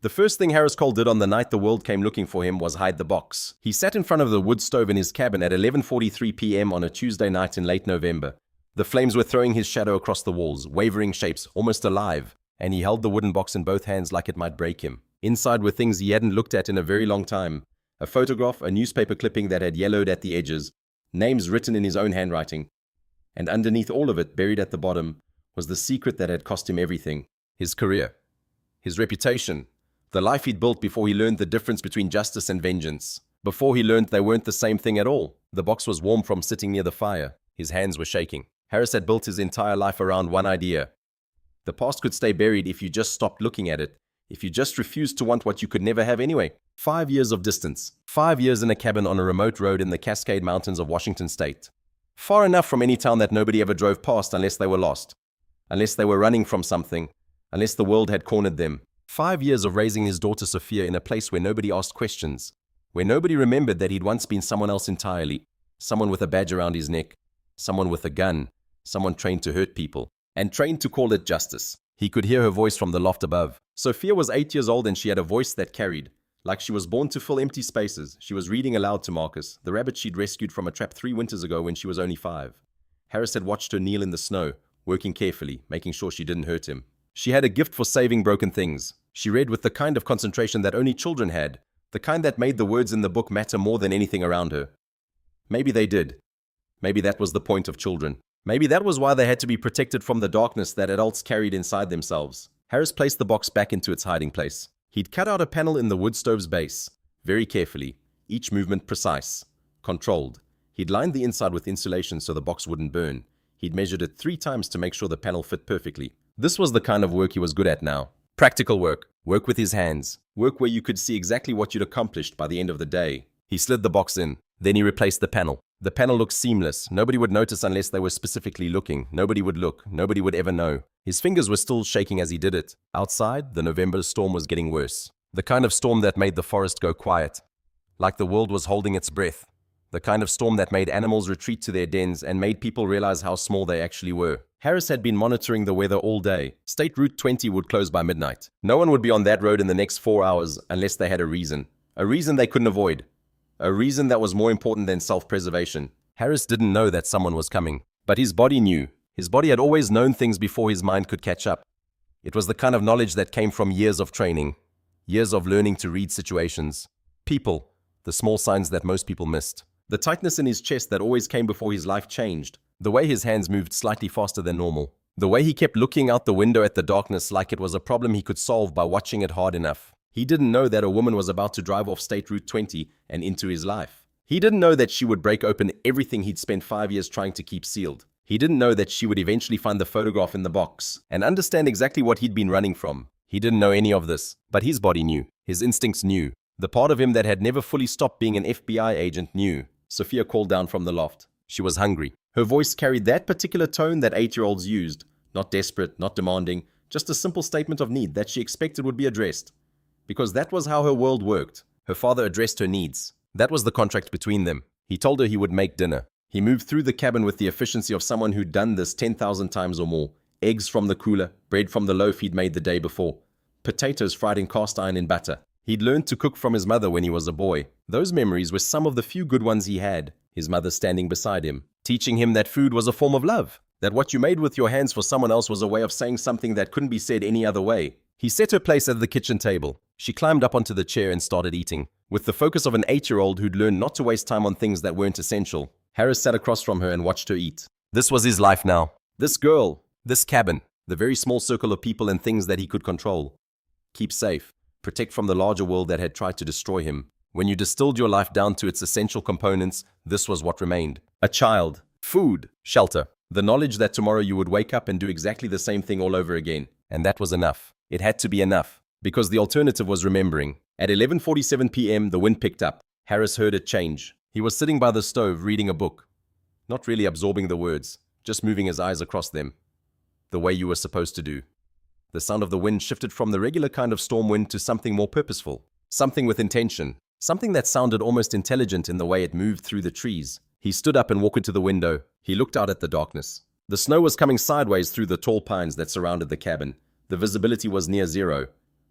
The first thing Harris Cole did on the night the world came looking for him was hide the box. He sat in front of the wood stove in his cabin at 11:43 p.m. on a Tuesday night in late November. The flames were throwing his shadow across the walls, wavering shapes, almost alive, and he held the wooden box in both hands like it might break him. Inside were things he hadn't looked at in a very long time. A photograph, a newspaper clipping that had yellowed at the edges, names written in his own handwriting. And underneath all of it, buried at the bottom, was the secret that had cost him everything. His career. His reputation. The life he'd built before he learned the difference between justice and vengeance. Before he learned they weren't the same thing at all. The box was warm from sitting near the fire. His hands were shaking. Harris had built his entire life around one idea. The past could stay buried if you just stopped looking at it, if you just refused to want what you could never have anyway. 5 years of distance. 5 years in a cabin on a remote road in the Cascade Mountains of Washington State. Far enough from any town that nobody ever drove past unless they were lost. Unless they were running from something. Unless the world had cornered them. 5 years of raising his daughter Sophia in a place where nobody asked questions. Where nobody remembered that he'd once been someone else entirely. Someone with a badge around his neck. Someone with a gun. Someone trained to hurt people. And trained to call it justice. He could hear her voice from the loft above. Sophia was 8 years old and she had a voice that carried. Like she was born to fill empty spaces. She was reading aloud to Marcus, the rabbit she'd rescued from a trap 3 winters ago when she was only 5. Harris had watched her kneel in the snow, working carefully, making sure she didn't hurt him. She had a gift for saving broken things. She read with the kind of concentration that only children had, the kind that made the words in the book matter more than anything around her. Maybe they did. Maybe that was the point of children. Maybe that was why they had to be protected from the darkness that adults carried inside themselves. Harris placed the box back into its hiding place. He'd cut out a panel in the wood stove's base, very carefully, each movement precise, controlled. He'd lined the inside with insulation so the box wouldn't burn. He'd measured it 3 times to make sure the panel fit perfectly. This was the kind of work he was good at now. Practical work. Work with his hands. Work where you could see exactly what you'd accomplished by the end of the day. He slid the box in. Then he replaced the panel. The panel looked seamless. Nobody would notice unless they were specifically looking. Nobody would look. Nobody would ever know. His fingers were still shaking as he did it. Outside, the November storm was getting worse. The kind of storm that made the forest go quiet. Like the world was holding its breath. The kind of storm that made animals retreat to their dens and made people realize how small they actually were. Harris had been monitoring the weather all day. State Route 20 would close by midnight. No one would be on that road in the next 4 hours unless they had a reason. A reason they couldn't avoid. A reason that was more important than self-preservation. Harris didn't know that someone was coming. But his body knew. His body had always known things before his mind could catch up. It was the kind of knowledge that came from years of training. Years of learning to read situations. People. The small signs that most people missed. The tightness in his chest that always came before his life changed. The way his hands moved slightly faster than normal. The way he kept looking out the window at the darkness like it was a problem he could solve by watching it hard enough. He didn't know that a woman was about to drive off State Route 20 and into his life. He didn't know that she would break open everything he'd spent 5 years trying to keep sealed. He didn't know that she would eventually find the photograph in the box and understand exactly what he'd been running from. He didn't know any of this, but his body knew. His instincts knew. The part of him that had never fully stopped being an FBI agent knew. Sophia called down from the loft. She was hungry. Her voice carried that particular tone that 8-year-olds used. Not desperate, not demanding, just a simple statement of need that she expected would be addressed. Because that was how her world worked. Her father addressed her needs. That was the contract between them. He told her he would make dinner. He moved through the cabin with the efficiency of someone who'd done this 10,000 times or more. Eggs from the cooler, bread from the loaf he'd made the day before. Potatoes fried in cast iron in butter. He'd learned to cook from his mother when he was a boy. Those memories were some of the few good ones he had. His mother standing beside him, teaching him that food was a form of love. That what you made with your hands for someone else was a way of saying something that couldn't be said any other way. He set her place at the kitchen table. She climbed up onto the chair and started eating. With the focus of an 8-year-old who'd learned not to waste time on things that weren't essential, Harris sat across from her and watched her eat. This was his life now. This girl. This cabin. The very small circle of people and things that he could control. Keep safe. Protect from the larger world that had tried to destroy him. When you distilled your life down to its essential components, this was what remained. A child. Food. Shelter. The knowledge that tomorrow you would wake up and do exactly the same thing all over again. And that was enough. It had to be enough. Because the alternative was remembering. At 11:47 p.m., the wind picked up. Harris heard it change. He was sitting by the stove reading a book. Not really absorbing the words, just moving his eyes across them. The way you were supposed to do. The sound of the wind shifted from the regular kind of storm wind to something more purposeful. Something with intention. Something that sounded almost intelligent in the way it moved through the trees. He stood up and walked to the window. He looked out at the darkness. The snow was coming sideways through the tall pines that surrounded the cabin. The visibility was near zero.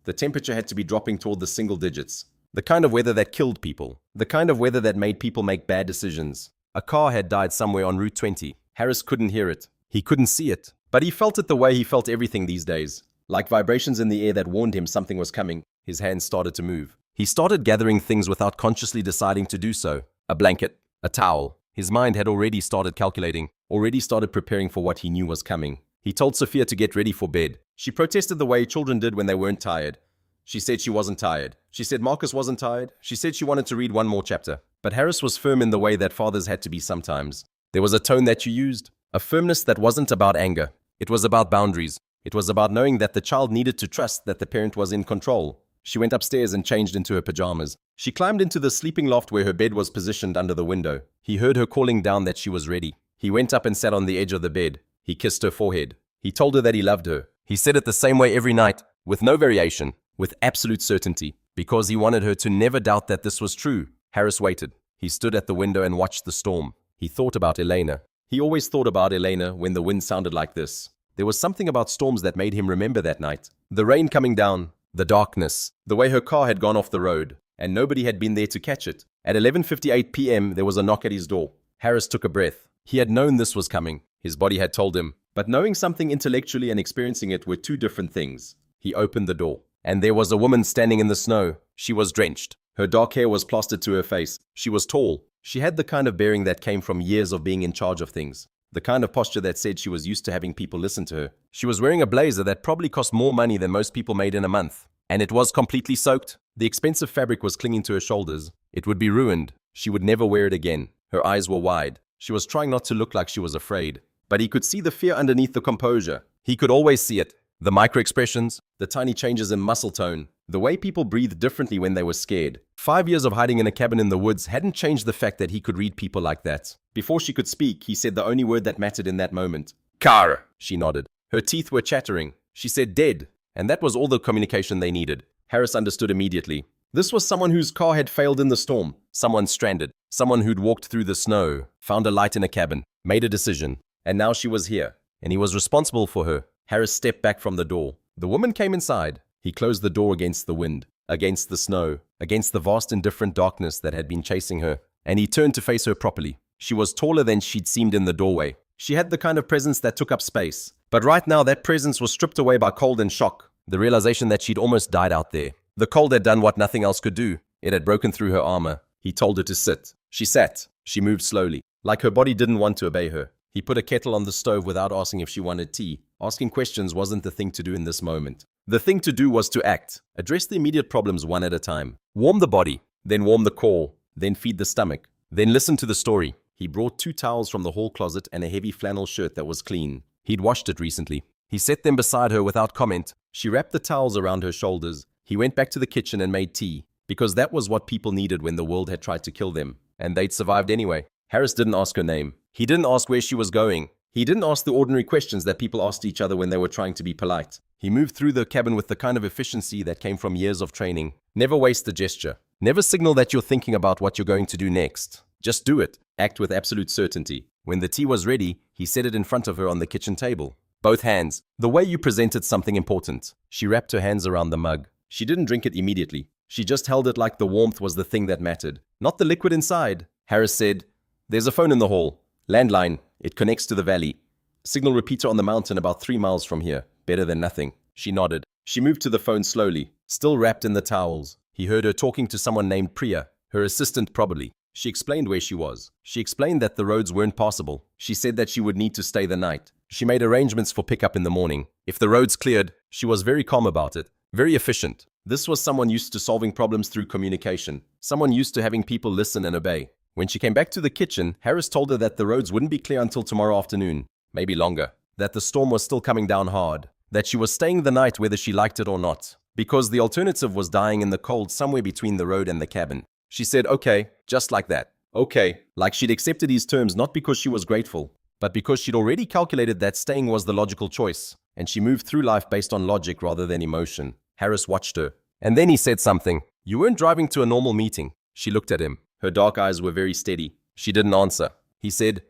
The temperature had to be dropping toward the single digits. The kind of weather that killed people. The kind of weather that made people make bad decisions. A car had died somewhere on Route 20. Harris couldn't hear it. He couldn't see it. But he felt it the way he felt everything these days. Like vibrations in the air that warned him something was coming. His hands started to move. He started gathering things without consciously deciding to do so. A blanket. A towel. His mind had already started calculating. Already started preparing for what he knew was coming. He told Sophia to get ready for bed. She protested the way children did when they weren't tired. She said she wasn't tired. She said Marcus wasn't tired. She said she wanted to read one more chapter. But Harris was firm in the way that fathers had to be sometimes. There was a tone that you used. A firmness that wasn't about anger. It was about boundaries. It was about knowing that the child needed to trust that the parent was in control. She went upstairs and changed into her pajamas. She climbed into the sleeping loft where her bed was positioned under the window. He heard her calling down that she was ready. He went up and sat on the edge of the bed. He kissed her forehead. He told her that he loved her. He said it the same way every night, with no variation, with absolute certainty, because he wanted her to never doubt that this was true. Harris waited. He stood at the window and watched the storm. He thought about Elena. He always thought about Elena when the wind sounded like this. There was something about storms that made him remember that night. The rain coming down, the darkness, the way her car had gone off the road, and nobody had been there to catch it. At 11:58 p.m., there was a knock at his door. Harris took a breath. He had known this was coming. His body had told him. But knowing something intellectually and experiencing it were two different things. He opened the door, and there was a woman standing in the snow. She was drenched. Her dark hair was plastered to her face. She was tall. She had the kind of bearing that came from years of being in charge of things. The kind of posture that said she was used to having people listen to her. She was wearing a blazer that probably cost more money than most people made in a month. And it was completely soaked. The expensive fabric was clinging to her shoulders. It would be ruined. She would never wear it again. Her eyes were wide. She was trying not to look like she was afraid. But he could see the fear underneath the composure. He could always see it. The micro-expressions, the tiny changes in muscle tone, the way people breathed differently when they were scared. 5 years of hiding in a cabin in the woods hadn't changed the fact that he could read people like that. Before she could speak, he said the only word that mattered in that moment. Car, she nodded. Her teeth were chattering. She said dead, and that was all the communication they needed. Harris understood immediately. This was someone whose car had failed in the storm. Someone stranded. Someone who'd walked through the snow, found a light in a cabin, made a decision. And now she was here, and he was responsible for her. Harris stepped back from the door. The woman came inside. He closed the door against the wind, against the snow, against the vast indifferent darkness that had been chasing her. And he turned to face her properly. She was taller than she'd seemed in the doorway. She had the kind of presence that took up space. But right now that presence was stripped away by cold and shock. The realization that she'd almost died out there. The cold had done what nothing else could do. It had broken through her armor. He told her to sit. She sat. She moved slowly, like her body didn't want to obey her. He put a kettle on the stove without asking if she wanted tea. Asking questions wasn't the thing to do in this moment. The thing to do was to act. Address the immediate problems one at a time. Warm the body, then warm the core, then feed the stomach, then listen to the story. He brought 2 towels from the hall closet and a heavy flannel shirt that was clean. He'd washed it recently. He set them beside her without comment. She wrapped the towels around her shoulders. He went back to the kitchen and made tea, because that was what people needed when the world had tried to kill them. And they'd survived anyway. Harris didn't ask her name. He didn't ask where she was going. He didn't ask the ordinary questions that people asked each other when they were trying to be polite. He moved through the cabin with the kind of efficiency that came from years of training. Never waste a gesture. Never signal that you're thinking about what you're going to do next. Just do it. Act with absolute certainty. When the tea was ready, he set it in front of her on the kitchen table. Both hands. The way you presented something important. She wrapped her hands around the mug. She didn't drink it immediately. She just held it like the warmth was the thing that mattered, not the liquid inside. Harris said, "There's a phone in the hall. Landline. It connects to the valley. Signal repeater on the mountain about 3 miles from here. Better than nothing." She nodded. She moved to the phone slowly, still wrapped in the towels. He heard her talking to someone named Priya, her assistant probably. She explained where she was. She explained that the roads weren't passable. She said that she would need to stay the night. She made arrangements for pickup in the morning. If the roads cleared, she was very calm about it. Very efficient. This was someone used to solving problems through communication. Someone used to having people listen and obey. When she came back to the kitchen, Harris told her that the roads wouldn't be clear until tomorrow afternoon. Maybe longer. That the storm was still coming down hard. That she was staying the night whether she liked it or not. Because the alternative was dying in the cold somewhere between the road and the cabin. She said, okay, just like that. Okay, like she'd accepted his terms not because she was grateful, but because she'd already calculated that staying was the logical choice. And she moved through life based on logic rather than emotion. Harris watched her. And then he said something. "You weren't driving to a normal meeting." She looked at him. Her dark eyes were very steady. She didn't answer. He said,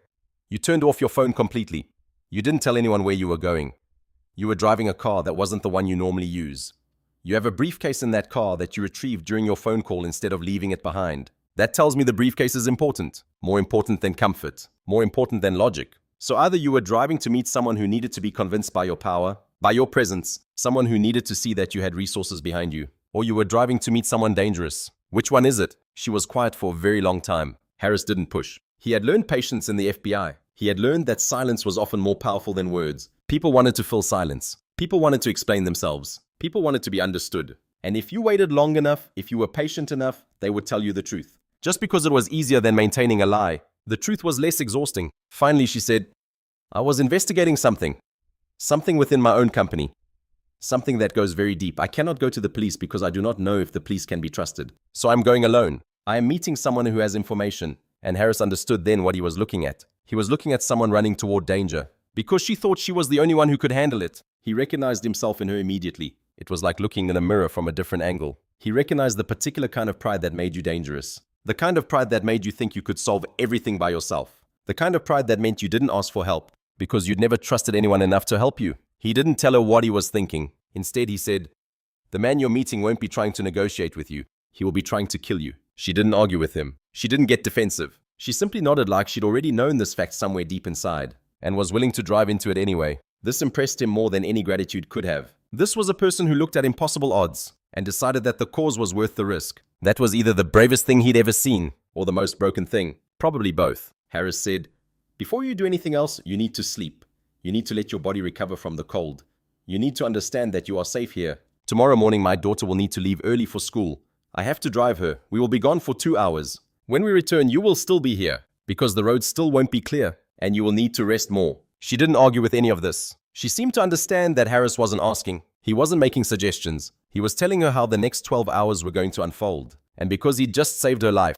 "You turned off your phone completely. You didn't tell anyone where you were going. You were driving a car that wasn't the one you normally use. You have a briefcase in that car that you retrieved during your phone call instead of leaving it behind. That tells me the briefcase is important. More important than comfort. More important than logic. So either you were driving to meet someone who needed to be convinced by your power, by your presence, someone who needed to see that you had resources behind you, or you were driving to meet someone dangerous. Which one is it? She was quiet for a very long time. Harris didn't push. He had learned patience in the FBI. He had learned that silence was often more powerful than words. People wanted to fill silence. People wanted to explain themselves. People wanted to be understood. And if you waited long enough, if you were patient enough, they would tell you the truth. Just because it was easier than maintaining a lie, the truth was less exhausting. Finally, she said, I was investigating something. Something within my own company. Something that goes very deep. I cannot go to the police because I do not know if the police can be trusted. So I'm going alone. I am meeting someone who has information. And Harris understood then what he was looking at. He was looking at someone running toward danger. Because she thought she was the only one who could handle it. He recognized himself in her immediately. It was like looking in a mirror from a different angle. He recognized the particular kind of pride that made you dangerous. The kind of pride that made you think you could solve everything by yourself. The kind of pride that meant you didn't ask for help because you'd never trusted anyone enough to help you. He didn't tell her what he was thinking. Instead, he said, the man you're meeting won't be trying to negotiate with you. He will be trying to kill you. She didn't argue with him. She didn't get defensive. She simply nodded like she'd already known this fact somewhere deep inside and was willing to drive into it anyway. This impressed him more than any gratitude could have. This was a person who looked at impossible odds and decided that the cause was worth the risk. That was either the bravest thing he'd ever seen or the most broken thing. Probably both. Harris said, before you do anything else, you need to sleep. You need to let your body recover from the cold. You need to understand that you are safe here. Tomorrow morning, my daughter will need to leave early for school. I have to drive her. We will be gone for 2 hours. When we return, you will still be here because the road still won't be clear and you will need to rest more. She didn't argue with any of this. She seemed to understand that Harris wasn't asking. He wasn't making suggestions. He was telling her how the next 12 hours were going to unfold. And because he'd just saved her life,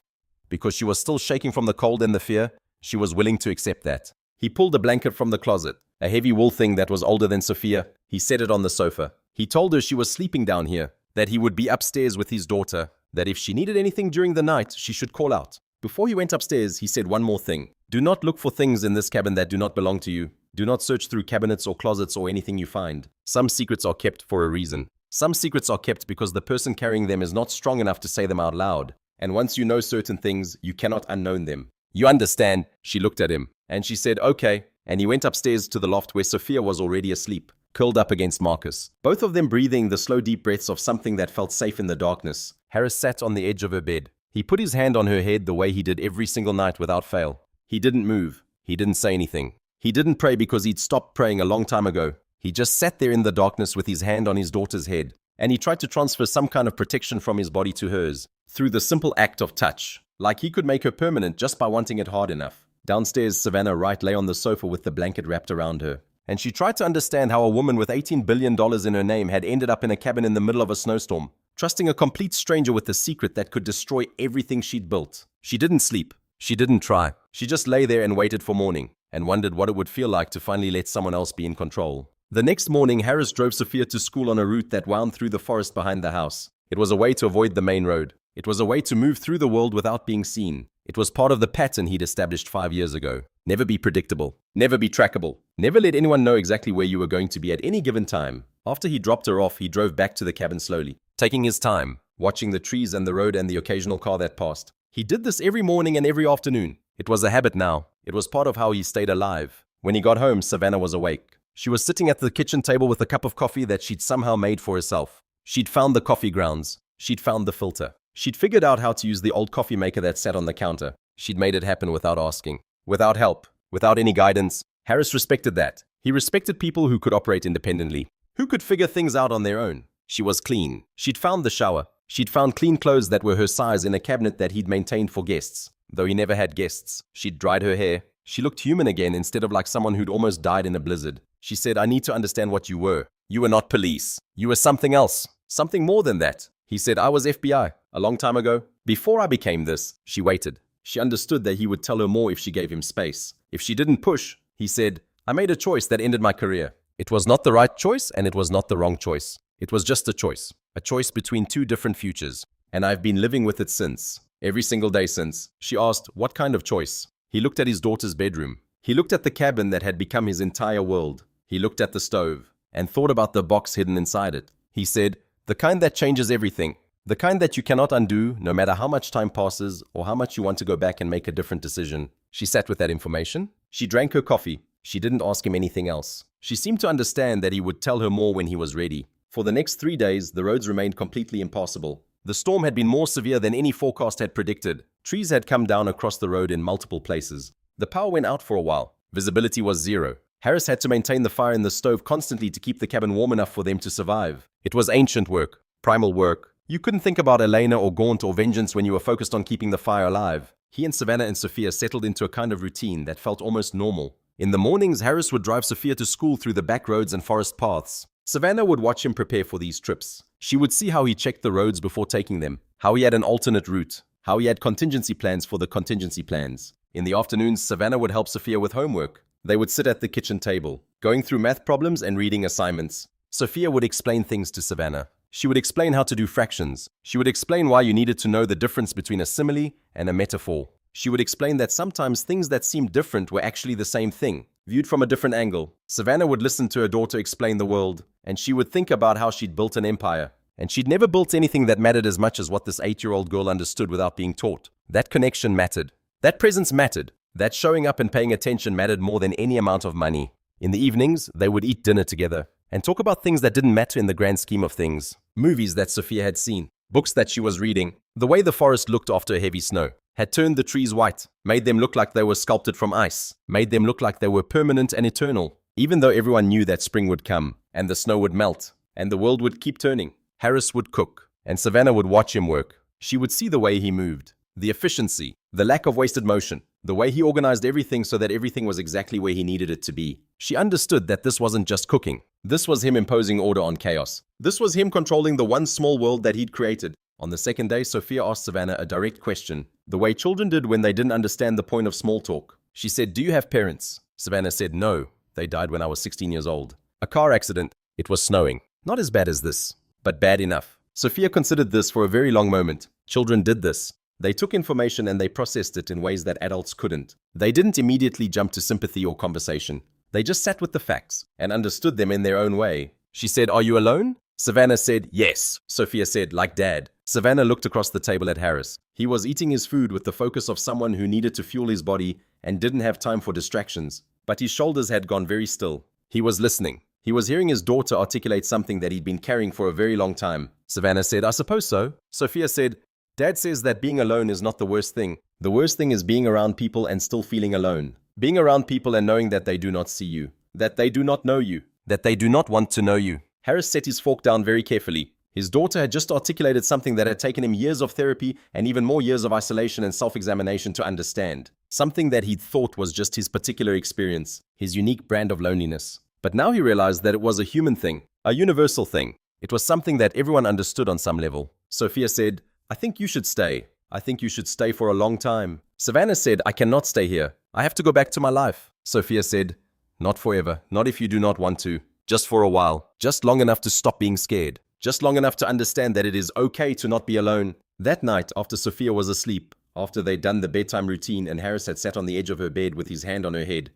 because she was still shaking from the cold and the fear, she was willing to accept that. He pulled a blanket from the closet, a heavy wool thing that was older than Sophia. He set it on the sofa. He told her she was sleeping down here, that he would be upstairs with his daughter, that if she needed anything during the night, she should call out. Before he went upstairs, he said one more thing. Do not look for things in this cabin that do not belong to you. Do not search through cabinets or closets or anything you find. Some secrets are kept for a reason. Some secrets are kept because the person carrying them is not strong enough to say them out loud. And once you know certain things, you cannot unknown them. You understand? She looked at him, and she said, okay. And he went upstairs to the loft where Sophia was already asleep, curled up against Marcus. Both of them breathing the slow deep breaths of something that felt safe in the darkness. Harris sat on the edge of her bed. He put his hand on her head the way he did every single night without fail. He didn't move. He didn't say anything. He didn't pray because he'd stopped praying a long time ago. He just sat there in the darkness with his hand on his daughter's head, and he tried to transfer some kind of protection from his body to hers, through the simple act of touch, like he could make her permanent just by wanting it hard enough. Downstairs, Savannah Wright lay on the sofa with the blanket wrapped around her, and she tried to understand how a woman with $18 billion in her name had ended up in a cabin in the middle of a snowstorm, trusting a complete stranger with a secret that could destroy everything she'd built. She didn't sleep. She didn't try. She just lay there and waited for morning, and wondered what it would feel like to finally let someone else be in control. The next morning, Harris drove Sophia to school on a route that wound through the forest behind the house. It was a way to avoid the main road. It was a way to move through the world without being seen. It was part of the pattern he'd established 5 years ago. Never be predictable. Never be trackable. Never let anyone know exactly where you were going to be at any given time. After he dropped her off, he drove back to the cabin slowly, taking his time, watching the trees and the road and the occasional car that passed. He did this every morning and every afternoon. It was a habit now. It was part of how he stayed alive. When he got home, Savannah was awake. She was sitting at the kitchen table with a cup of coffee that she'd somehow made for herself. She'd found the coffee grounds. She'd found the filter. She'd figured out how to use the old coffee maker that sat on the counter. She'd made it happen without asking, without help, without any guidance. Harris respected that. He respected people who could operate independently, who could figure things out on their own. She was clean. She'd found the shower. She'd found clean clothes that were her size in a cabinet that he'd maintained for guests, though he never had guests. She'd dried her hair. She looked human again instead of like someone who'd almost died in a blizzard. She said, I need to understand what you were. You were not police. You were something else. Something more than that. He said, I was FBI a long time ago. Before I became this, she waited. She understood that he would tell her more if she gave him space. If she didn't push, he said, I made a choice that ended my career. It was not the right choice and it was not the wrong choice. It was just a choice between two different futures. And I've been living with it since. Every single day since. She asked, what kind of choice? He looked at his daughter's bedroom. He looked at the cabin that had become his entire world. He looked at the stove and thought about the box hidden inside it. He said, The kind that changes everything. The kind that you cannot undo no matter how much time passes or how much you want to go back and make a different decision. She sat with that information. She drank her coffee. She didn't ask him anything else. She seemed to understand that he would tell her more when he was ready. For the next 3 days, the roads remained completely impassable. The storm had been more severe than any forecast had predicted. Trees had come down across the road in multiple places. The power went out for a while. Visibility was zero. Harris had to maintain the fire in the stove constantly to keep the cabin warm enough for them to survive. It was ancient work, primal work. You couldn't think about Elena or Gaunt or vengeance when you were focused on keeping the fire alive. He and Savannah and Sophia settled into a kind of routine that felt almost normal. In the mornings, Harris would drive Sophia to school through the back roads and forest paths. Savannah would watch him prepare for these trips. She would see how he checked the roads before taking them, how he had an alternate route, how he had contingency plans for the contingency plans. In the afternoons, Savannah would help Sophia with homework. They would sit at the kitchen table, going through math problems and reading assignments. Sophia would explain things to Savannah. She would explain how to do fractions. She would explain why you needed to know the difference between a simile and a metaphor. She would explain that sometimes things that seemed different were actually the same thing, viewed from a different angle. Savannah would listen to her daughter explain the world, and she would think about how she'd built an empire. And she'd never built anything that mattered as much as what this 8-year-old girl understood without being taught. That connection mattered. That presence mattered. That showing up and paying attention mattered more than any amount of money. In the evenings, they would eat dinner together and talk about things that didn't matter in the grand scheme of things. Movies that Sophia had seen, books that she was reading, the way the forest looked after heavy snow, had turned the trees white, made them look like they were sculpted from ice, made them look like they were permanent and eternal. Even though everyone knew that spring would come, and the snow would melt, and the world would keep turning, Harris would cook, and Savannah would watch him work. She would see the way he moved, the efficiency, the lack of wasted motion, the way he organized everything so that everything was exactly where he needed it to be. She understood that this wasn't just cooking. This was him imposing order on chaos. This was him controlling the one small world that he'd created. On the second day, Sophia asked Savannah a direct question, the way children did when they didn't understand the point of small talk. She said, "Do you have parents?" Savannah said, "No. They died when I was 16 years old. A car accident. It was snowing. Not as bad as this, but bad enough." Sophia considered this for a very long moment. Children did this. They took information and they processed it in ways that adults couldn't. They didn't immediately jump to sympathy or conversation. They just sat with the facts and understood them in their own way. She said, "Are you alone?" Savannah said, "Yes." Sophia said, "Like Dad." Savannah looked across the table at Harris. He was eating his food with the focus of someone who needed to fuel his body and didn't have time for distractions. But his shoulders had gone very still. He was listening. He was hearing his daughter articulate something that he'd been carrying for a very long time. Savannah said, "I suppose so." Sophia said, "Dad says that being alone is not the worst thing. The worst thing is being around people and still feeling alone. Being around people and knowing that they do not see you, that they do not know you, that they do not want to know you." Harris set his fork down very carefully. His daughter had just articulated something that had taken him years of therapy and even more years of isolation and self-examination to understand. Something that he'd thought was just his particular experience, his unique brand of loneliness. But now he realized that it was a human thing, a universal thing. It was something that everyone understood on some level. Sophia said, "I think you should stay. I think you should stay for a long time." Savannah said, "I cannot stay here. I have to go back to my life." Sophia said, "Not forever. Not if you do not want to. Just for a while. Just long enough to stop being scared. Just long enough to understand that it is okay to not be alone." That night, after Sophia was asleep, after they'd done the bedtime routine and Harris had sat on the edge of her bed with his hand on her head,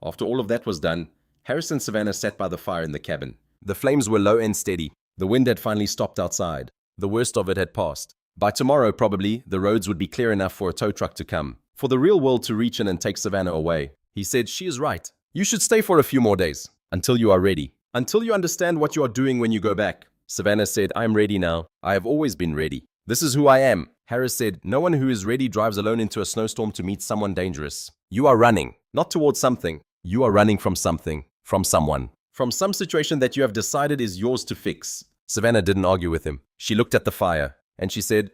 after all of that was done, Harris and Savannah sat by the fire in the cabin. The flames were low and steady. The wind had finally stopped outside. The worst of it had passed. By tomorrow, probably, the roads would be clear enough for a tow truck to come, for the real world to reach in and take Savannah away. He said, "She is right. You should stay for a few more days, until you are ready, until you understand what you are doing when you go back." Savannah said, "I am ready now. I have always been ready. This is who I am." Harris said, "No one who is ready drives alone into a snowstorm to meet someone dangerous. You are running, not towards something. You are running from something, from someone, from some situation that you have decided is yours to fix." Savannah didn't argue with him. She looked at the fire, and she said,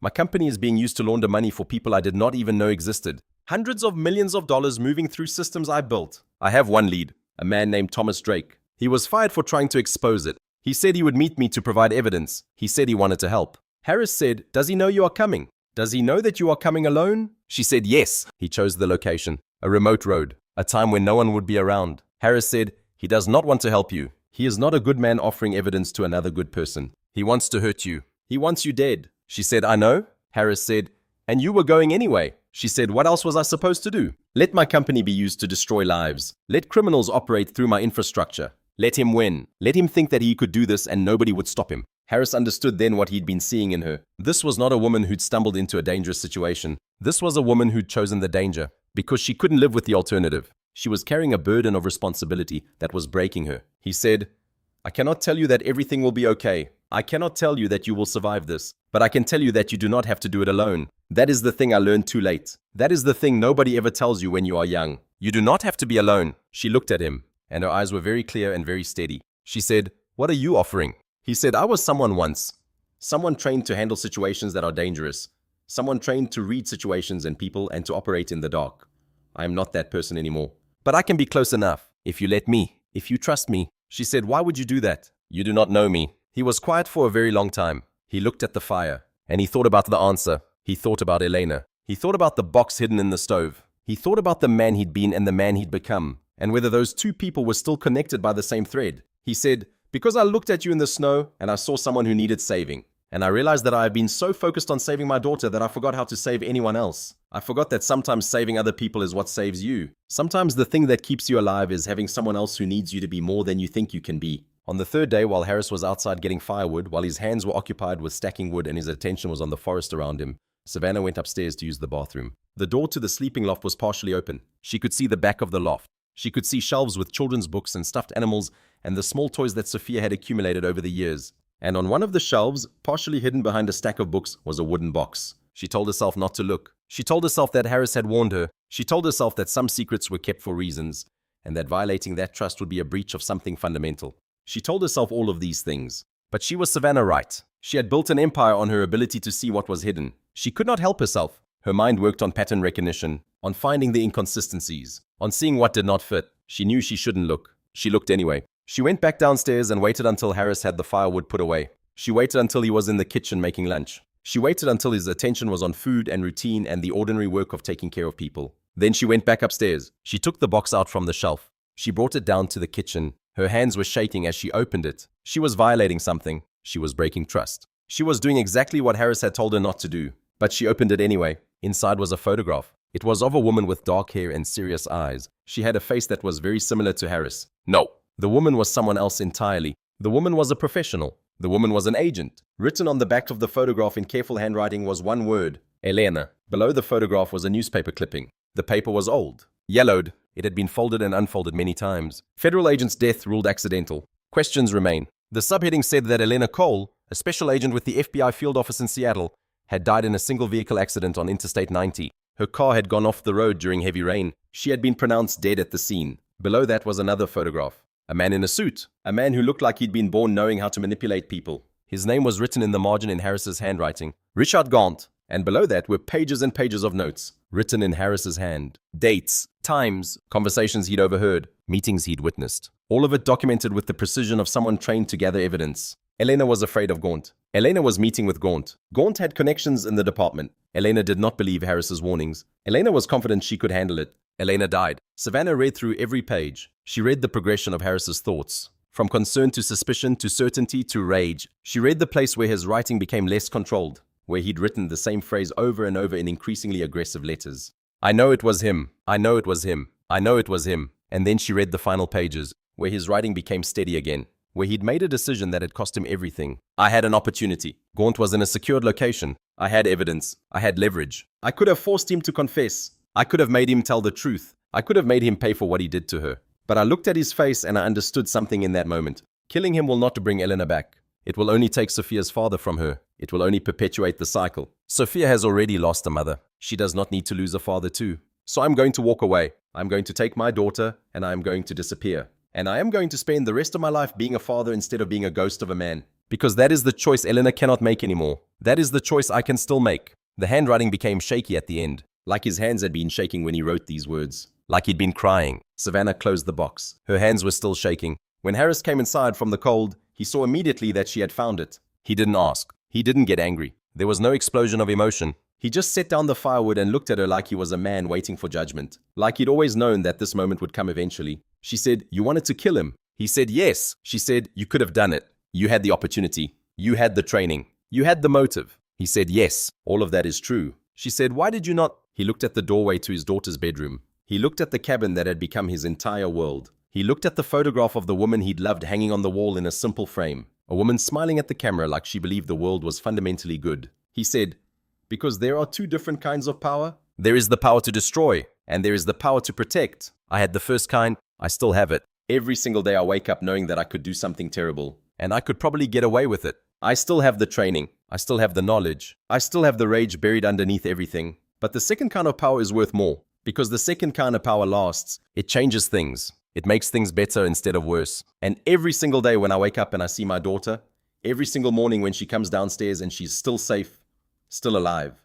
"My company is being used to launder money for people I did not even know existed. Hundreds of millions of dollars moving through systems I built. I have one lead, a man named Thomas Drake. He was fired for trying to expose it. He said he would meet me to provide evidence. He said he wanted to help." Harris said, "Does he know you are coming? Does he know that you are coming alone?" She said, "Yes." He chose the location, a remote road, a time when no one would be around. Harris said, "He does not want to help you. He is not a good man offering evidence to another good person. He wants to hurt you. He wants you dead." She said, "I know." Harris said, "And you were going anyway." She said, "What else was I supposed to do? Let my company be used to destroy lives. Let criminals operate through my infrastructure. Let him win. Let him think that he could do this and nobody would stop him. Harris understood then what he'd been seeing in her. This was not a woman who'd stumbled into a dangerous situation. This was a woman who'd chosen the danger because she couldn't live with the alternative. She was carrying a burden of responsibility that was breaking her. He said, "I cannot tell you that everything will be okay. I cannot tell you that you will survive this, but I can tell you that you do not have to do it alone. That is the thing I learned too late. That is the thing nobody ever tells you when you are young. You do not have to be alone." She looked at him, and her eyes were very clear and very steady. She said, "What are you offering?" He said, "I was someone once. Someone trained to handle situations that are dangerous. Someone trained to read situations and people and to operate in the dark. I am not that person anymore. But I can be close enough, if you let me, if you trust me." She said, "Why would you do that? You do not know me." He was quiet for a very long time. He looked at the fire, and he thought about the answer. He thought about Elena. He thought about the box hidden in the stove. He thought about the man he'd been and the man he'd become, and whether those two people were still connected by the same thread. He said, "Because I looked at you in the snow, and I saw someone who needed saving. And I realized that I have been so focused on saving my daughter that I forgot how to save anyone else. I forgot that sometimes saving other people is what saves you. Sometimes the thing that keeps you alive is having someone else who needs you to be more than you think you can be." On the third day, while Harris was outside getting firewood, while his hands were occupied with stacking wood and his attention was on the forest around him, Savannah went upstairs to use the bathroom. The door to the sleeping loft was partially open. She could see the back of the loft. She could see shelves with children's books and stuffed animals and the small toys that Sophia had accumulated over the years. And on one of the shelves, partially hidden behind a stack of books, was a wooden box. She told herself not to look. She told herself that Harris had warned her. She told herself that some secrets were kept for reasons, and that violating that trust would be a breach of something fundamental. She told herself all of these things. But she was Savannah Wright. She had built an empire on her ability to see what was hidden. She could not help herself. Her mind worked on pattern recognition, on finding the inconsistencies, on seeing what did not fit. She knew she shouldn't look. She looked anyway. She went back downstairs and waited until Harris had the firewood put away. She waited until he was in the kitchen making lunch. She waited until his attention was on food and routine and the ordinary work of taking care of people. Then she went back upstairs. She took the box out from the shelf. She brought it down to the kitchen. Her hands were shaking as she opened it. She was violating something. She was breaking trust. She was doing exactly what Harris had told her not to do. But she opened it anyway. Inside was a photograph. It was of a woman with dark hair and serious eyes. She had a face that was very similar to Harris. No, the woman was someone else entirely. The woman was a professional. The woman was an agent. Written on the back of the photograph in careful handwriting was one word, Elena. Below the photograph was a newspaper clipping. The paper was old, yellowed. It had been folded and unfolded many times. Federal agent's death ruled accidental. Questions remain. The subheading said that Elena Cole, a special agent with the FBI field office in Seattle, had died in a single vehicle accident on Interstate 90. Her car had gone off the road during heavy rain. She had been pronounced dead at the scene. Below that was another photograph. A man in a suit. A man who looked like he'd been born knowing how to manipulate people. His name was written in the margin in Harris's handwriting. Richard Gaunt. And below that were pages and pages of notes, written in Harris's hand. Dates, times, conversations he'd overheard, meetings he'd witnessed. All of it documented with the precision of someone trained to gather evidence. Elena was afraid of Gaunt. Elena was meeting with Gaunt. Gaunt had connections in the department. Elena did not believe Harris's warnings. Elena was confident she could handle it. Elena died. Savannah read through every page. She read the progression of Harris's thoughts. From concern to suspicion to certainty to rage. She read the place where his writing became less controlled, where he'd written the same phrase over and over in increasingly aggressive letters. I know it was him. I know it was him. I know it was him. And then she read the final pages, where his writing became steady again, where he'd made a decision that had cost him everything. I had an opportunity. Gaunt was in a secured location. I had evidence. I had leverage. I could have forced him to confess. I could have made him tell the truth. I could have made him pay for what he did to her. But I looked at his face and I understood something in that moment. Killing him will not bring Elena back. It will only take Sophia's father from her. It will only perpetuate the cycle. Sophia has already lost a mother. She does not need to lose a father too. So I'm going to walk away. I'm going to take my daughter and I am going to disappear. And I am going to spend the rest of my life being a father instead of being a ghost of a man. Because that is the choice Elena cannot make anymore. That is the choice I can still make. The handwriting became shaky at the end, like his hands had been shaking when he wrote these words. Like he'd been crying. Savannah closed the box. Her hands were still shaking. When Harris came inside from the cold, he saw immediately that she had found it. He didn't ask. He didn't get angry. There was no explosion of emotion. He just set down the firewood and looked at her like he was a man waiting for judgment. Like he'd always known that this moment would come eventually. She said, "You wanted to kill him." He said, "Yes." She said, "You could have done it. You had the opportunity. You had the training. You had the motive." He said, "Yes, all of that is true." She said, "Why did you not?" He looked at the doorway to his daughter's bedroom. He looked at the cabin that had become his entire world. He looked at the photograph of the woman he'd loved hanging on the wall in a simple frame. a woman smiling at the camera like she believed the world was fundamentally good. He said, "Because there are two different kinds of power. There is the power to destroy, and there is the power to protect. I had the first kind, I still have it. Every single day I wake up knowing that I could do something terrible, and I could probably get away with it. I still have the training, I still have the knowledge, I still have the rage buried underneath everything. But the second kind of power is worth more, because the second kind of power lasts. It changes things. It makes things better instead of worse. And every single day when I wake up and I see my daughter, every single morning when she comes downstairs and she's still safe, still alive,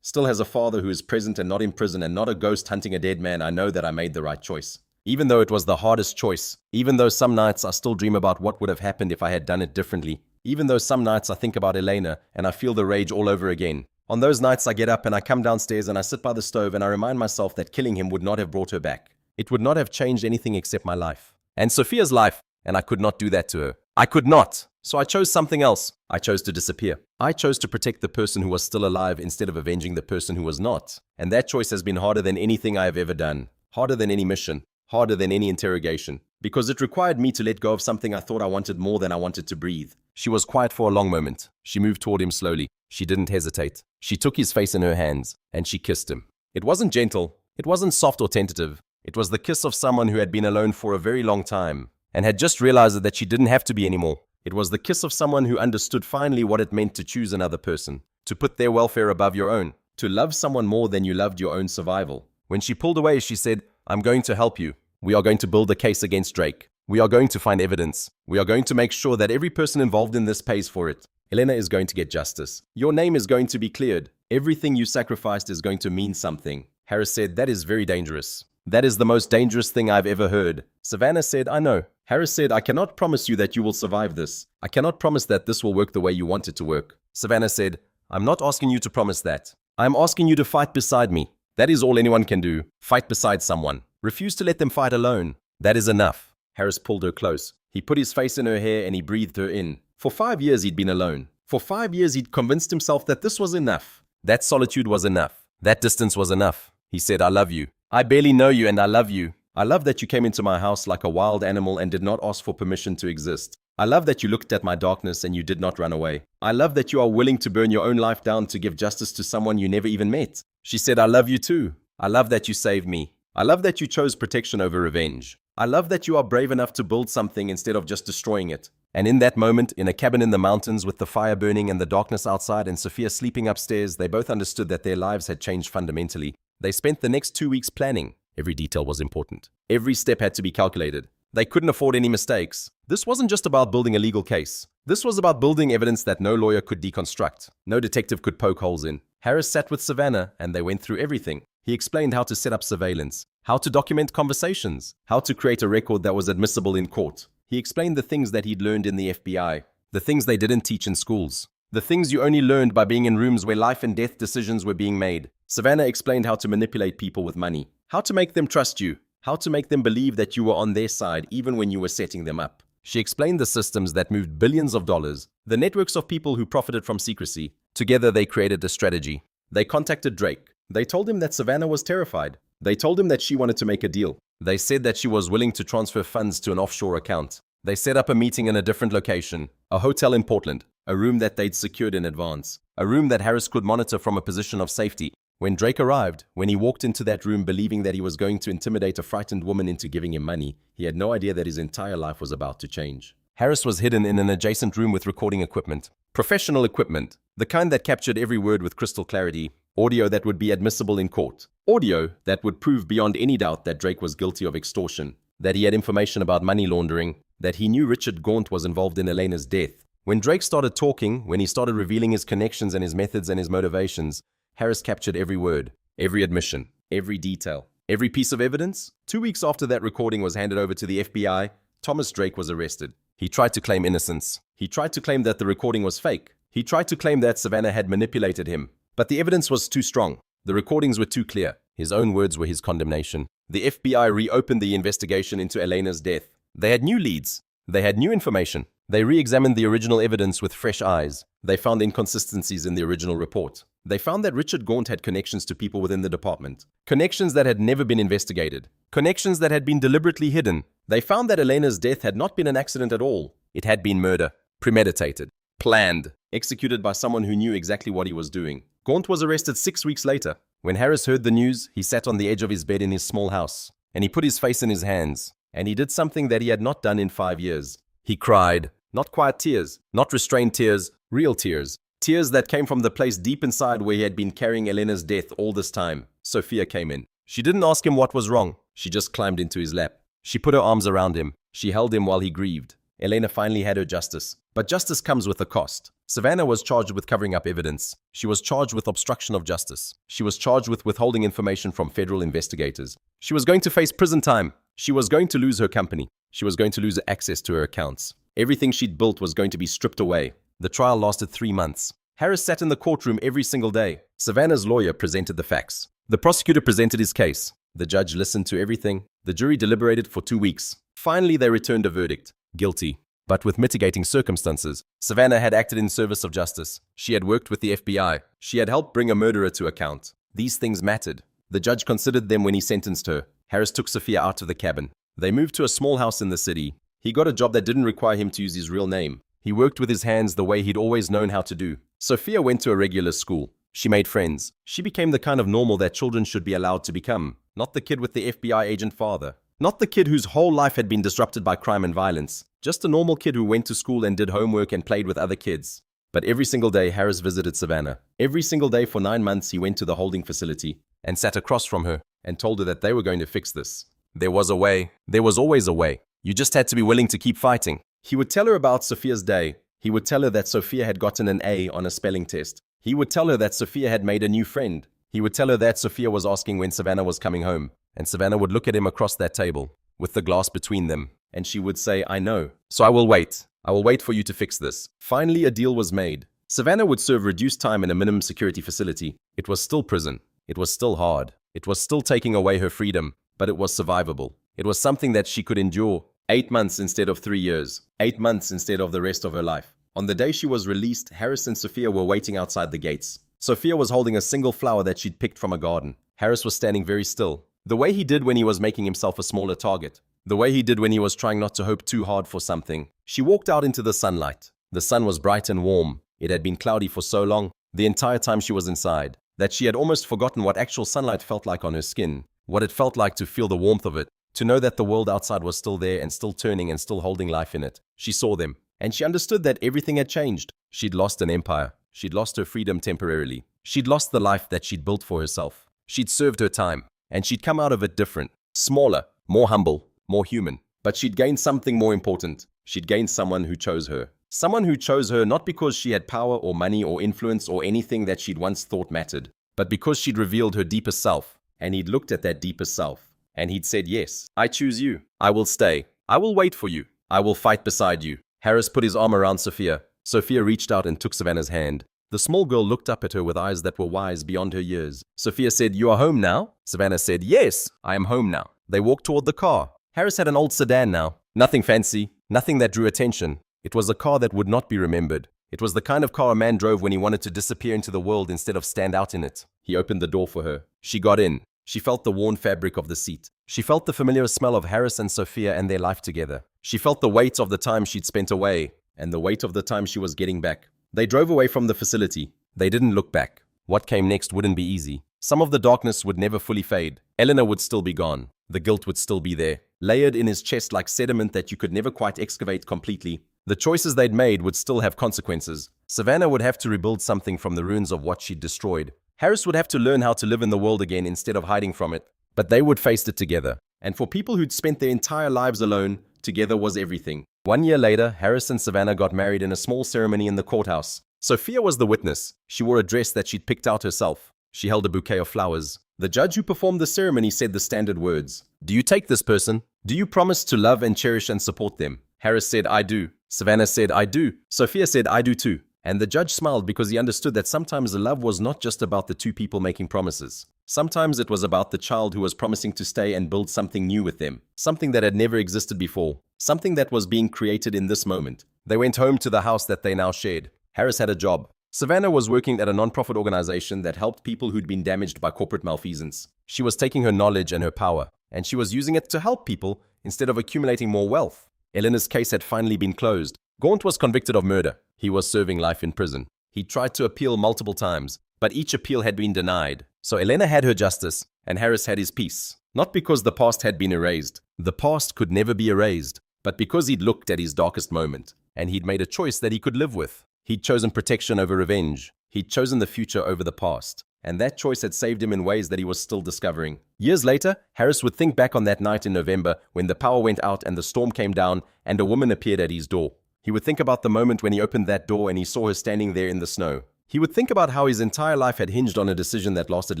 still has a father who is present and not in prison and not a ghost hunting a dead man, I know that I made the right choice. Even though it was the hardest choice, even though some nights I still dream about what would have happened if I had done it differently, even though some nights I think about Elena and I feel the rage all over again. On those nights I get up and I come downstairs and I sit by the stove and I remind myself that killing him would not have brought her back. It would not have changed anything except my life. And Sophia's life, and I could not do that to her. I could not. So I chose something else. I chose to disappear. I chose to protect the person who was still alive instead of avenging the person who was not. And that choice has been harder than anything I have ever done. Harder than any mission. Harder than any interrogation. Because it required me to let go of something I thought I wanted more than I wanted to breathe. She was quiet for a long moment. She moved toward him slowly. She didn't hesitate. She took his face in her hands, and she kissed him. It wasn't gentle. It wasn't soft or tentative. It was the kiss of someone who had been alone for a very long time, and had just realized that she didn't have to be anymore. It was the kiss of someone who understood finally what it meant to choose another person, to put their welfare above your own, to love someone more than you loved your own survival. When she pulled away, she said, "I'm going to help you. We are going to build a case against Drake. We are going to find evidence. We are going to make sure that every person involved in this pays for it. Elena is going to get justice. Your name is going to be cleared. Everything you sacrificed is going to mean something." Harris said, "That is very dangerous. That is the most dangerous thing I've ever heard." Savannah said, "I know." Harris said, "I cannot promise you that you will survive this. I cannot promise that this will work the way you want it to work." Savannah said, "I'm not asking you to promise that. I'm asking you to fight beside me. That is all anyone can do. Fight beside someone. Refuse to let them fight alone. That is enough." Harris pulled her close. He put his face in her hair and he breathed her in. For 5 years he'd been alone. For 5 years he'd convinced himself that this was enough. That solitude was enough. That distance was enough. He said, "I love you. I barely know you and I love you. I love that you came into my house like a wild animal and did not ask for permission to exist. I love that you looked at my darkness and you did not run away. I love that you are willing to burn your own life down to give justice to someone you never even met." She said, "I love you too. I love that you saved me. I love that you chose protection over revenge. I love that you are brave enough to build something instead of just destroying it." And in that moment, in a cabin in the mountains with the fire burning and the darkness outside and Sophia sleeping upstairs, they both understood that their lives had changed fundamentally. They spent the next 2 weeks planning. Every detail was important. Every step had to be calculated. They couldn't afford any mistakes. This wasn't just about building a legal case. This was about building evidence that no lawyer could deconstruct. No detective could poke holes in. Harris sat with Savannah and they went through everything. He explained how to set up surveillance, how to document conversations, how to create a record that was admissible in court. He explained the things that he'd learned in the FBI, the things they didn't teach in schools, the things you only learned by being in rooms where life and death decisions were being made. Savannah explained how to manipulate people with money, how to make them trust you, how to make them believe that you were on their side even when you were setting them up. She explained the systems that moved billions of dollars, the networks of people who profited from secrecy. Together they created a strategy. They contacted Drake. They told him that Savannah was terrified. They told him that she wanted to make a deal. They said that she was willing to transfer funds to an offshore account. They set up a meeting in a different location, a hotel in Portland, a room that they'd secured in advance, a room that Harris could monitor from a position of safety. When Drake arrived, when he walked into that room believing that he was going to intimidate a frightened woman into giving him money, he had no idea that his entire life was about to change. Harris was hidden in an adjacent room with recording equipment. Professional equipment, the kind that captured every word with crystal clarity. Audio that would be admissible in court. Audio that would prove beyond any doubt that Drake was guilty of extortion, that he had information about money laundering, that he knew Richard Gaunt was involved in Elena's death. When Drake started talking, when he started revealing his connections and his methods and his motivations, Harris captured every word, every admission, every detail, every piece of evidence. 2 weeks after that recording was handed over to the FBI, Thomas Drake was arrested. He tried to claim innocence. He tried to claim that the recording was fake. He tried to claim that Savannah had manipulated him. But the evidence was too strong. The recordings were too clear. His own words were his condemnation. The FBI reopened the investigation into Elena's death. They had new leads. They had new information. They re-examined the original evidence with fresh eyes. They found inconsistencies in the original report. They found that Richard Gaunt had connections to people within the department. Connections that had never been investigated. Connections that had been deliberately hidden. They found that Elena's death had not been an accident at all. It had been murder. Premeditated. Planned. Executed by someone who knew exactly what he was doing. Gaunt was arrested 6 weeks later. When Harris heard the news, he sat on the edge of his bed in his small house, and he put his face in his hands, and he did something that he had not done in 5 years. He cried. Not quiet tears, not restrained tears, real tears. Tears that came from the place deep inside where he had been carrying Elena's death all this time. Sophia came in. She didn't ask him what was wrong. She just climbed into his lap. She put her arms around him. She held him while he grieved. Elena finally had her justice. But justice comes with a cost. Savannah was charged with covering up evidence. She was charged with obstruction of justice. She was charged with withholding information from federal investigators. She was going to face prison time. She was going to lose her company. She was going to lose access to her accounts. Everything she'd built was going to be stripped away. The trial lasted 3 months. Harris sat in the courtroom every single day. Savannah's lawyer presented the facts. The prosecutor presented his case. The judge listened to everything. The jury deliberated for 2 weeks. Finally, they returned a verdict. Guilty. But with mitigating circumstances. Savannah had acted in service of justice. She had worked with the FBI. She had helped bring a murderer to account. These things mattered. The judge considered them when he sentenced her. Harris took Sophia out of the cabin. They moved to a small house in the city. He got a job that didn't require him to use his real name. He worked with his hands the way he'd always known how to do. Sophia went to a regular school. She made friends. She became the kind of normal that children should be allowed to become. Not the kid with the FBI agent father. Not the kid whose whole life had been disrupted by crime and violence. Just a normal kid who went to school and did homework and played with other kids. But every single day, Harris visited Savannah. Every single day for 9 months, he went to the holding facility and sat across from her and told her that they were going to fix this. There was a way. There was always a way. You just had to be willing to keep fighting. He would tell her about Sophia's day. He would tell her that Sophia had gotten an A on a spelling test. He would tell her that Sophia had made a new friend. He would tell her that Sophia was asking when Savannah was coming home. And Savannah would look at him across that table, with the glass between them. And she would say, I know. So I will wait. I will wait for you to fix this. Finally, a deal was made. Savannah would serve reduced time in a minimum security facility. It was still prison. It was still hard. It was still taking away her freedom. But it was survivable. It was something that she could endure. 8 months instead of 3 years. 8 months instead of the rest of her life. On the day she was released, Harris and Sophia were waiting outside the gates. Sophia was holding a single flower that she'd picked from a garden. Harris was standing very still. The way he did when he was making himself a smaller target. The way he did when he was trying not to hope too hard for something. She walked out into the sunlight. The sun was bright and warm. It had been cloudy for so long, the entire time she was inside, that she had almost forgotten what actual sunlight felt like on her skin. What it felt like to feel the warmth of it. To know that the world outside was still there and still turning and still holding life in it. She saw them. And she understood that everything had changed. She'd lost an empire. She'd lost her freedom temporarily. She'd lost the life that she'd built for herself. She'd served her time. And she'd come out of it different. Smaller. More humble. More human. But she'd gained something more important. She'd gained someone who chose her. Someone who chose her not because she had power or money or influence or anything that she'd once thought mattered, but because she'd revealed her deepest self. And he'd looked at that deepest self. And he'd said, yes, I choose you. I will stay. I will wait for you. I will fight beside you. Harris put his arm around Sophia. Sophia reached out and took Savannah's hand. The small girl looked up at her with eyes that were wise beyond her years. Sophia said, you are home now? Savannah said, yes, I am home now. They walked toward the car. Harris had an old sedan now. Nothing fancy. Nothing that drew attention. It was a car that would not be remembered. It was the kind of car a man drove when he wanted to disappear into the world instead of stand out in it. He opened the door for her. She got in. She felt the worn fabric of the seat. She felt the familiar smell of Harris and Sophia and their life together. She felt the weight of the time she'd spent away and the weight of the time she was getting back. They drove away from the facility. They didn't look back. What came next wouldn't be easy. Some of the darkness would never fully fade. Eleanor would still be gone. The guilt would still be there, layered in his chest like sediment that you could never quite excavate completely. The choices they'd made would still have consequences. Savannah would have to rebuild something from the ruins of what she'd destroyed. Harris would have to learn how to live in the world again instead of hiding from it. But they would face it together. And for people who'd spent their entire lives alone, together was everything. 1 year later, Harris and Savannah got married in a small ceremony in the courthouse. Sophia was the witness. She wore a dress that she'd picked out herself. She held a bouquet of flowers. The judge who performed the ceremony said the standard words. Do you take this person? Do you promise to love and cherish and support them? Harris said, I do. Savannah said, I do. Sophia said, I do too. And the judge smiled because he understood that sometimes love was not just about the two people making promises. Sometimes it was about the child who was promising to stay and build something new with them. Something that had never existed before. Something that was being created in this moment. They went home to the house that they now shared. Harris had a job. Savannah was working at a non-profit organization that helped people who'd been damaged by corporate malfeasance. She was taking her knowledge and her power, and she was using it to help people instead of accumulating more wealth. Eleanor's case had finally been closed. Gaunt was convicted of murder. He was serving life in prison. He tried to appeal multiple times, but each appeal had been denied. So Elena had her justice, and Harris had his peace. Not because the past had been erased. The past could never be erased, but because he'd looked at his darkest moment, and he'd made a choice that he could live with. He'd chosen protection over revenge. He'd chosen the future over the past. And that choice had saved him in ways that he was still discovering. Years later, Harris would think back on that night in November when the power went out and the storm came down and a woman appeared at his door. He would think about the moment when he opened that door and he saw her standing there in the snow. He would think about how his entire life had hinged on a decision that lasted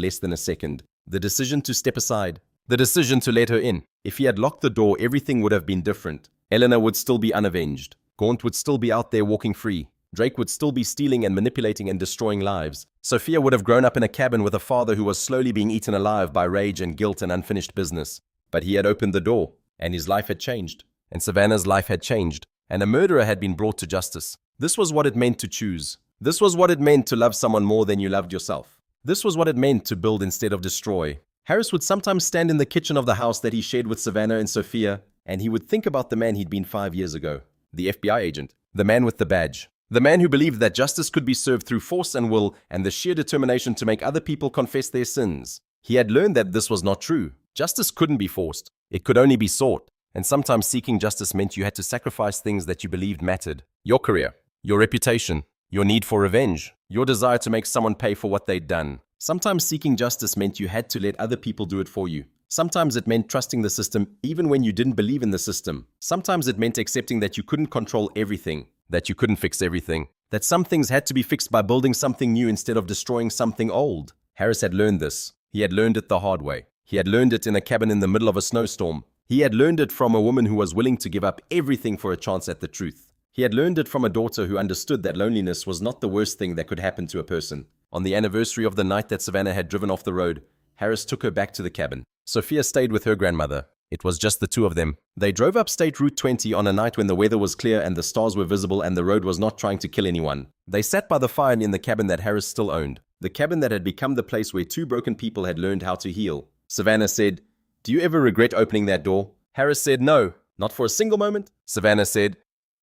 less than a second. The decision to step aside. The decision to let her in. If he had locked the door, everything would have been different. Eleanor would still be unavenged. Gaunt would still be out there walking free. Drake would still be stealing and manipulating and destroying lives. Sophia would have grown up in a cabin with a father who was slowly being eaten alive by rage and guilt and unfinished business. But he had opened the door, and his life had changed. And Savannah's life had changed. And a murderer had been brought to justice. This was what it meant to choose. This was what it meant to love someone more than you loved yourself. This was what it meant to build instead of destroy. Harris would sometimes stand in the kitchen of the house that he shared with Savannah and Sophia, and he would think about the man he'd been 5 years ago. The FBI agent. The man with the badge. The man who believed that justice could be served through force and will and the sheer determination to make other people confess their sins. He had learned that this was not true. Justice couldn't be forced. It could only be sought. And sometimes seeking justice meant you had to sacrifice things that you believed mattered. Your career, your reputation, your need for revenge, your desire to make someone pay for what they'd done. Sometimes seeking justice meant you had to let other people do it for you. Sometimes it meant trusting the system even when you didn't believe in the system. Sometimes it meant accepting that you couldn't control everything, that you couldn't fix everything, that some things had to be fixed by building something new instead of destroying something old. Harris had learned this. He had learned it the hard way. He had learned it in a cabin in the middle of a snowstorm. He had learned it from a woman who was willing to give up everything for a chance at the truth. He had learned it from a daughter who understood that loneliness was not the worst thing that could happen to a person. On the anniversary of the night that Savannah had driven off the road, Harris took her back to the cabin. Sophia stayed with her grandmother. It was just the two of them. They drove up State Route 20 on a night when the weather was clear and the stars were visible and the road was not trying to kill anyone. They sat by the fire in the cabin that Harris still owned. The cabin that had become the place where two broken people had learned how to heal. Savannah said, "Do you ever regret opening that door?" Harris said, "No, not for a single moment." Savannah said,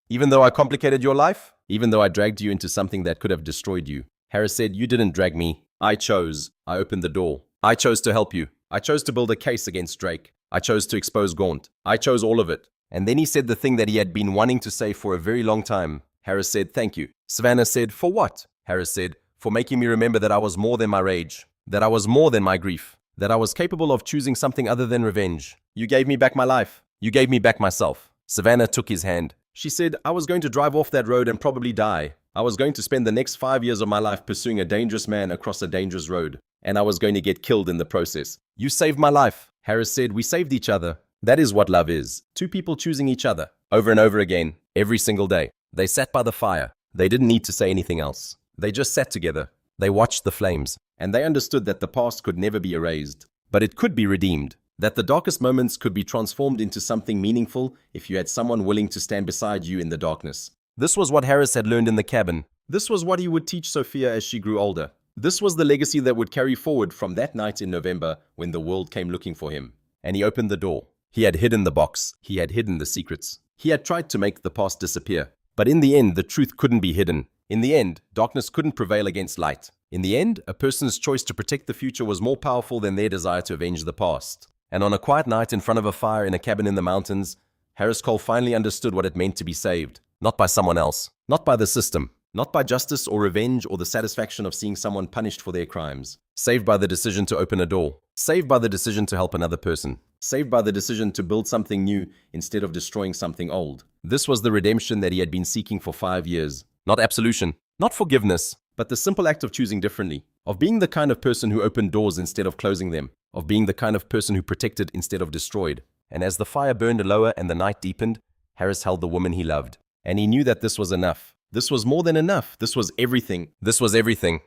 "Even though I complicated your life? Even though I dragged you into something that could have destroyed you?" Harris said, "You didn't drag me. I chose. I opened the door. I chose to help you. I chose to build a case against Drake. I chose to expose Gaunt. I chose all of it." And then he said the thing that he had been wanting to say for a very long time. Harris said, "Thank you." Savannah said, "For what?" Harris said, "For making me remember that I was more than my rage, that I was more than my grief, that I was capable of choosing something other than revenge. You gave me back my life. You gave me back myself." Savannah took his hand. She said, "I was going to drive off that road and probably die. I was going to spend the next 5 years of my life pursuing a dangerous man across a dangerous road. And I was going to get killed in the process. You saved my life." Harris said, "We saved each other." That is what love is. Two people choosing each other. Over and over again. Every single day. They sat by the fire. They didn't need to say anything else. They just sat together. They watched the flames. And they understood that the past could never be erased. But it could be redeemed. That the darkest moments could be transformed into something meaningful if you had someone willing to stand beside you in the darkness. This was what Harris had learned in the cabin. This was what he would teach Sophia as she grew older. This was the legacy that would carry forward from that night in November when the world came looking for him. And he opened the door. He had hidden the box. He had hidden the secrets. He had tried to make the past disappear. But in the end, the truth couldn't be hidden. In the end, darkness couldn't prevail against light. In the end, a person's choice to protect the future was more powerful than their desire to avenge the past. And on a quiet night in front of a fire in a cabin in the mountains, Harris Cole finally understood what it meant to be saved. Not by someone else. Not by the system. Not by justice or revenge or the satisfaction of seeing someone punished for their crimes. Saved by the decision to open a door. Saved by the decision to help another person. Saved by the decision to build something new instead of destroying something old. This was the redemption that he had been seeking for 5 years. Not absolution. Not forgiveness. But the simple act of choosing differently. Of being the kind of person who opened doors instead of closing them. Of being the kind of person who protected instead of destroyed. And as the fire burned lower and the night deepened, Harris held the woman he loved. And he knew that this was enough. This was more than enough. This was everything. This was everything.